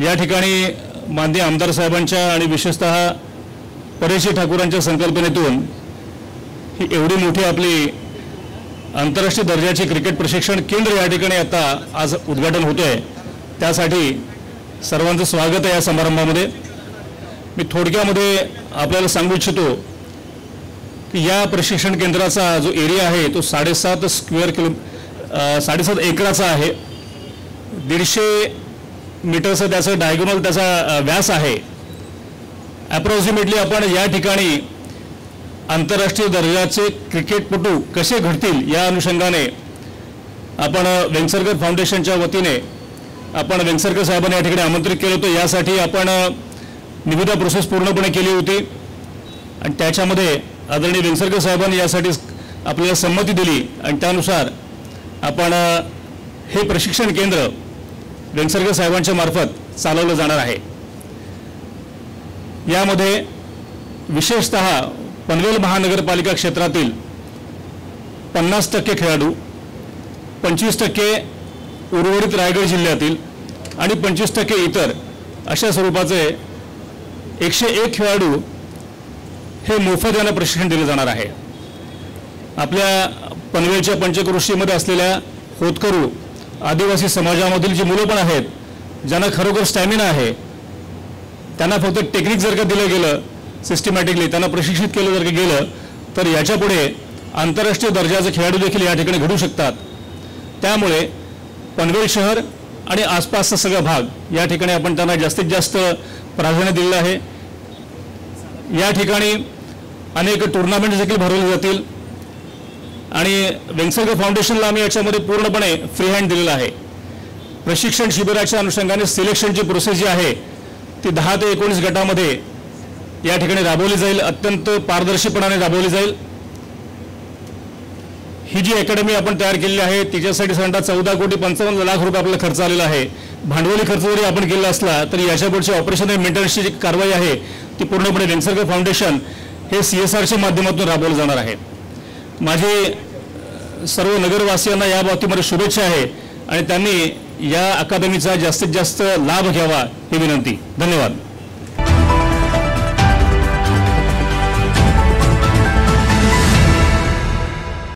या ठिकाणी माननीय आमदार साहेबांच्या आणि विशेषतः परेशी ठाकूरांच्या संकल्पनेतून ही एवढी मोठी आपली आंतरराष्ट्रीय दर्जाचे क्रिकेट प्रशिक्षण केंद्र या ठिकाणी आता आज उद्घाटन होतोय। त्यासाठी सर्वांचं स्वागत आहे या समारंभामध्ये। मी थोडक्यामध्ये आपल्याला सांगू इच्छितो की या प्रशिक्षण केंद्राचा जो एरिया आहे तो 7.5 एकराचा आहे। 150 मीटरचा त्याचा डायगोनल त्याचा व्यास आहे। अप्रॉक्सिमेटली आपण या ठिकाणी आंतरराष्ट्रीय दर्जाचे क्रिकेटपटू कसे घडतील या अनुषंगाने आपण वेंगसरकर फाउंडेशनच्या वतीने आपण वेंगसरकर साहेबांना या ठिकाणी आमंत्रित केले होते। यासाठी आपण निविदा प्रोसेस पूर्णपणे केली होती आणि त्याच्यामध्ये आदरणीय वेंगसरकर साहेबांनी यासाठी आपल्याला संमती दिली आणि त्यानुसार आपण हे प्रशिक्षण केंद्र वेंगसरकर साहेबांच्या मार्फत चालवलं जाणार आहे। यामध्ये विशेषतः पनवेल महानगरपालिका क्षेत्रातील 50% खेळाडू, 25% उर्वरित रायगड जिल्ह्यातील आणि 25% इतर अशा स्वरूपाचे 101 खेळाडू हे मोफत यांना प्रशिक्षण दिले जाणार आहे। आपल्या पनवेलच्या पंचक्रोशीमध्ये असलेल्या होतकरू आदिवासी समाजामधील जी मुलं पण आहेत, ज्यांना खरोखर स्टॅमिना आहे, त्यांना फक्त टेक्निक जर का दिलं गेलं, सिस्टमॅटिकली त्यांना प्रशिक्षित केलं जर का गेलं तर याच्यापुढे आंतरराष्ट्रीय दर्जाचे खेळाडू देखील या ठिकाणी घडू शकतात। त्यामुळे पनवेल शहर आणि आसपासचा सगळा भाग या ठिकाणी आपण त्यांना जास्तीत जास्त प्राधान्य दिलेलं आहे। या ठिकाणी अनेक टुर्नामेंट्स देखील भरवले जातील आणि वेंगसरकर फाउंडेशनला आम्ही याच्यामध्ये पूर्णपणे फ्री हँड दिलेला आहे। प्रशिक्षण शिबिराच्या अनुषंगाने सिलेक्शनची प्रोसेस जी आहे ती 10 ते 19 गटामध्ये या ठिकाणी राबवली जाईल, अत्यंत पारदर्शीपणाने राबवली जाईल। ही जी अकॅडमी आपण तयार केलेली आहे तिच्यासाठी साधारणतः 14,55,00,000 रुपये आपल्याला खर्च आलेला आहे। भांडवली खर्च जरी आपण केला असला तरी याच्यापुढची ऑपरेशन आणि मेंटेनन्सची जी कारवाई आहे ती पूर्णपणे वेंगसरकर फाउंडेशन हे CSRच्या माध्यमातून राबवलं जाणार आहे। माझे सर्व नगरवासियांना या बाबतीमध्ये शुभेच्छा आहे आणि त्यांनी या अकादमीचा जास्तीत जास्त लाभ घ्यावा ही विनंती। धन्यवाद।